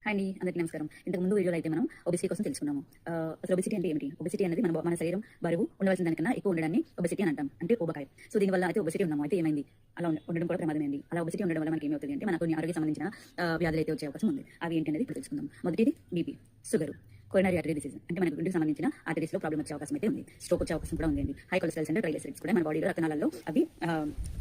Hi అండి, అందరికీ నమస్కారం. ఇంతకు ముందు వీడియోలో అయితే మనం ఒబెసిటీ కోసం తెలుసుకున్నాము. అసలు ఒబెసిటీ అంటే ఏమిటి? ఒబెసిటీ అనేది మన శరీరం బరువు ఉండవలసిన దానికన్నా ఎక్కువ ఉండడాన్ని ఒబెసిటీ అని అంటాం. అంటే ఊబకాయం. సో దీనివల్ల అయితే ఒబెసిటీ ఉన్నాము. అయితే ఏమైంది? అలా ఉండడం కూడా ప్రమాదమే అండి. అలా ఒబెసిటీ ఉండడం వల్ల మనకి ఏమవుతుంది అంటే మనకు కొన్ని ఆరోగ్య సంబంధించిన వ్యాధులు అయితే వచ్చే అవకాశం ఉంది. అవి ఏంటి అనేది ఇప్పుడు తెలుసుకుందాం. మొదటిది BP, sugar, coronary artery disease, అంటే మన గుండెకి సంబంధించిన ఆర్టరీస్ లో ప్రాబ్లం వచ్చే అవకాశం అయితే ఉంది. స్ట్రోక్ వచ్చే అవకాశం కూడా ఉంది. హై కొలెస్ట్రాల్స్ అంటే ట్రైగ్లిసరైడ్స్ కూడా మన బాడీలో రక్తనాళాల్లో అవి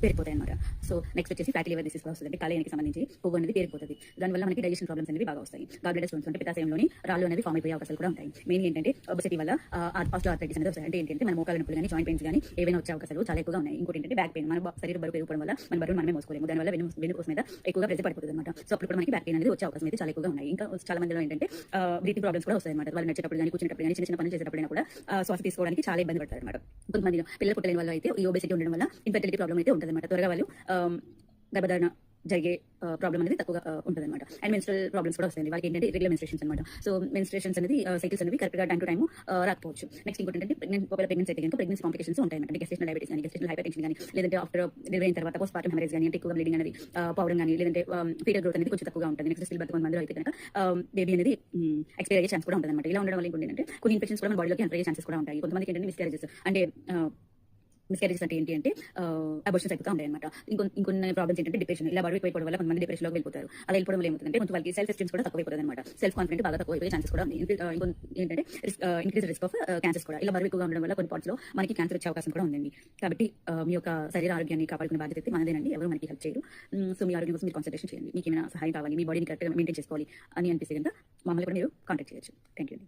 పేరుకుపోతాయి అనమాట. సో నెక్స్ట్ వచ్చేసి ఫ్యాటీ లివర్ డిసీజ్ కూడా వస్తుంది. అంటే కాలేయానికి సంబంధించి కొవ్వు అనేది పేరుకుపోతుంది. దానివల్ల మనకి డైజెషన్ ప్రాబ్లమ్స్ అనేవి బాగా వస్తాయి. గాల్ బ్లాడర్ స్టోన్స్ అంటే పిత్తాశయంలోని రాళ్ళు అనేవి ఫామ్ అయిపోయే అవకాశాలు కూడా ఉంటాయి. మెయిన్ ఏంటంటే ఒబెసిటీ వల్ల ఆస్టియోఆర్థరైటిస్ అనేది వస్తాయి. అంటే ఏంటంటే మన మోకాల నొప్పులు కానీ జాయింట్ పెయిన్స్ కానీ ఏవైనా వచ్చే అవకాశాలు చాలా ఎక్కువగా ఉన్నాయి. ఇంకోటి ఏంటంటే బ్యాక్ పెయిన్, మన శరీర బరువు పెరిగిపోవడం వల్ల మన బరువు మనమే మోసుకోలేము. దానివల్ల వెన్నుపూస మీద ఎక్కువగా ప్రెజర్ పడిపోతుంది అనమాట. సో అప్పుడు మనకి బ్యాక్ పెయిన్ అనేది వచ్చే అవకాశం అయితే చాలా ఎక్కువగా ఉన్నాయి. ఇంకా చాలా మందిలో ఏంటంటే బ్రీతింగ్ ప్రాబ్లమ్స్ కూడా వస్తాయి అనమాట. వాళ్ళు నడిచేటప్పుడు కానీ కూర్చునేటప్పుడు కానీ చిన్న చిన్న పనులు చేసేటప్పుడు కూడా శ్వాస తీసుకోవడానికి చాలా ఇబ్బంది పడతారు అనమాట. కొంతమంది పిల్లలు పుట్టలేని వల్ల అయితే ఈ ఒబెసిటీ ఉండడం వల్ల ఇన్ఫెర్టిలిటీ ప్రాబ్లం అయితే ఉంటుంది అనమాట. త్వరగా వాళ్ళు గర్భధారణ జరిగే ప్రాబ్లం అనేది తక్కువగా ఉంటుంది అనమాట. అండ్ మెన్స్ట్రల్ ప్రాబ్లమ్స్ కూడా వస్తాయి. వాళ్ళకి ఏంటంటే రెగ్యులర్ మెన్స్ట్రేషన్స్ అనమాట. సో మెన్స్ట్రేషన్స్ అనేది సైకిల్స్ అనేవి కరెక్ట్గా టైం టు టైం రాకపోవచ్చు. నెక్స్ట్ ఇంకోటి ఏంటంటే ప్రెగ్నెన్సీ అయితే కనుక ప్రెగ్నెన్సీ కాంప్లికేషన్స్ ఉంటాయి అనమాట. గెస్టేషనల్ డయాబెటీస్ కానీ, గెస్టేషనల్ హైపర్టెన్షన్ కానీ, లేదంటే ఆఫ్టర్ డెలివరీ అయిన తర్వాత పోస్ట్ పార్టమ్ హెమరేజ్ కానీ, అంటే ఎక్కువగా బ్లీడింగ్ అనేది పవడం కానీ, లేదంటే ఫీటర్ గ్రోత్ అనేది కొంచెం తక్కువగా ఉంటుంది. నెక్స్ట్ స్టిల్ బర్త్ మందిలో అయితే కనుక బేబీ అనేది ఎక్స్పైర్ అయ్యే ఛాన్స్ కూడా ఉంటుంది అనమాట. ఇలా ఉండడం వల్ల ఏంటంటే కొన్ని ఇన్ఫెక్షన్స్ కూడా మన బాడీలోకి ఎంటర్ అయ్యే ఛాన్సెస్ కూడా ఉంటాయి. కొంతమందికి ఏంటంటే మిస్క్యారేజెస్ అంటే ఏంటి అంటే అబోర్షన్స్ అయిపోతా ఉంటాయి అనమాట. ఇంకొన్ని ప్రాబ్లమ్స్ ఏంటంటే డిప్రెషన్. ఇలా బరువు ఎక్కువైపోవడం వల్ల కొంతమంది డిప్రెషన్ లోకి వెళ్ళిపోతారు. అలా వెళ్ళిపోవడం వల్ల ఏమవుతుందంటే కొంచెం వాళ్ళకి సెల్ఫ్ ఎస్టీమ్స్ కూడా తక్కువైపోతుంది అనమాట. సెల్ఫ్ కాన్ఫిడెంట్ బాగా తక్కువైపోయే ఛాన్సెస్ కూడా ఉంది. ఏంటంటే ఇంక్రీజ్ రిస్క్ ఆఫ్ క్యాన్సర్స్ కూడా. ఇలా బరువు ఎక్కువగా ఉండడం వల్ల కొన్ని పార్ట్స్ లో మనకి క్యాన్సర్ వచ్చే అవకాశం కూడా ఉందండి. కాబట్టి మీ యొక్క శరీర ఆరోగ్యాన్ని కాపాడుకునే బాధ్యత అయితే మనదేనండి. ఎవరు మనకి హెల్ప్ చేయరు. సో మీ ఆరోగ్యం కోసం మీరు కాన్సన్ట్రేషన్ చేయండి. మీకు ఏమైనా సహాయం కావాలి, మీ బాడీని కరెక్ట్గా మెయింటైన్ చేసుకోవాలి అని అనిపిస్తే కనుక మమ్మల్ని కూడా మీరు కాంటాక్ట్ చేయొచ్చు. Thank you.